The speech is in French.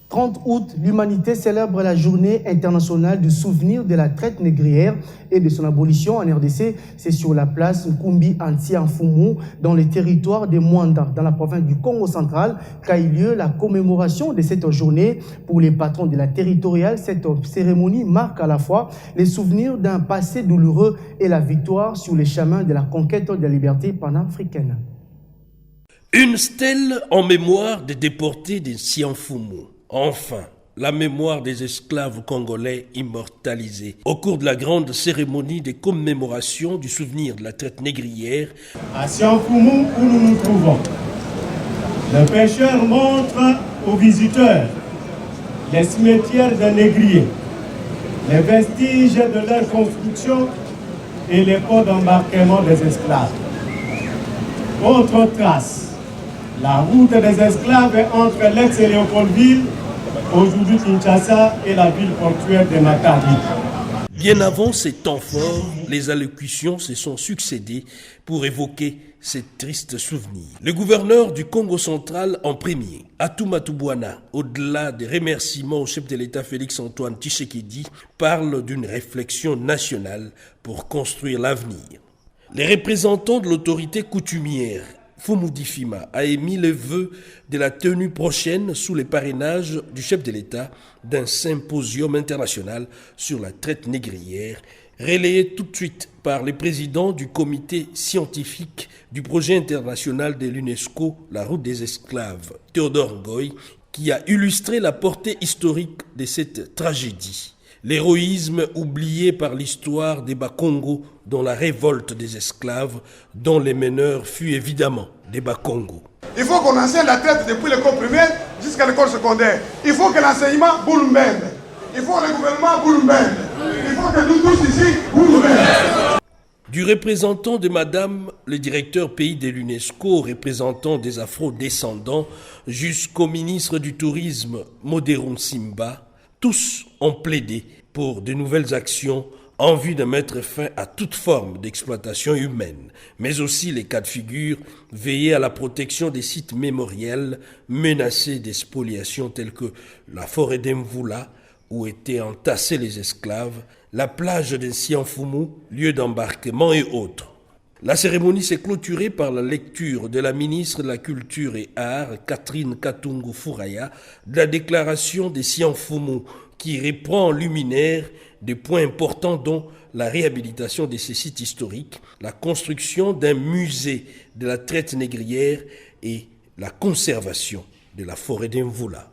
30 août, l'humanité célèbre la journée internationale du souvenir de la traite négrière et de son abolition en RDC. C'est sur la place Nkumbi Anti-Mfumu, dans le territoire de Mwanda, dans la province du Congo central, qu'a eu lieu la commémoration de cette journée. Pour les patrons de la territoriale, cette cérémonie marque à la fois les souvenirs d'un passé douloureux et la victoire sur les chemins de la conquête de la liberté panafricaine. Une stèle en mémoire des déportés de Sianfumu. Enfin, la mémoire des esclaves congolais immortalisés au cours de la grande cérémonie de commémoration du souvenir de la traite négrière. À Sianfumu, où nous nous trouvons, le pêcheur montre aux visiteurs les cimetières des négriers, les vestiges de leur construction et les pots d'embarquement des esclaves. Autre trace, la route des esclaves entre l'ex et Léopoldville, aujourd'hui Kinshasa et la ville portuaire de Matadi. Bien avant ces temps forts, les allocutions se sont succédées pour évoquer ces tristes souvenirs. Le gouverneur du Congo central en premier, Atuma Tubwana, au-delà des remerciements au chef de l'État Félix-Antoine Tshisekedi, parle d'une réflexion nationale pour construire l'avenir. Les représentants de l'autorité coutumière Fumudifima a émis le vœu de la tenue prochaine sous le parrainage du chef de l'État d'un symposium international sur la traite négrière, relayé tout de suite par le président du comité scientifique du projet international de l'UNESCO, la route des esclaves, Théodore Ngoy, qui a illustré la portée historique de cette tragédie. L'héroïsme oublié par l'histoire des Bakongo dans la révolte des esclaves, dont les meneurs furent évidemment des Bakongo. Il faut qu'on enseigne la traite depuis l'école primaire jusqu'à l'école secondaire. Il faut que l'enseignement boule même. Il faut que le gouvernement boule même. Il faut que nous tous ici boule même. Du représentant de Madame le directeur pays de l'UNESCO, représentant des Afro-descendants, jusqu'au ministre du Tourisme Moderun Simba, tous ont plaidé pour de nouvelles actions en vue de mettre fin à toute forme d'exploitation humaine, mais aussi les cas de figure, veiller à la protection des sites mémoriels menacés de spoliation tels que la forêt d'Mvula, où étaient entassés les esclaves, la plage de Sianfumu, lieu d'embarquement et autres. La cérémonie s'est clôturée par la lecture de la ministre de la Culture et Arts, Catherine Katungu Furaya, de la déclaration de Sianfumu, qui reprend en luminaire des points importants dont la réhabilitation de ces sites historiques, la construction d'un musée de la traite négrière et la conservation de la forêt d'Mvula.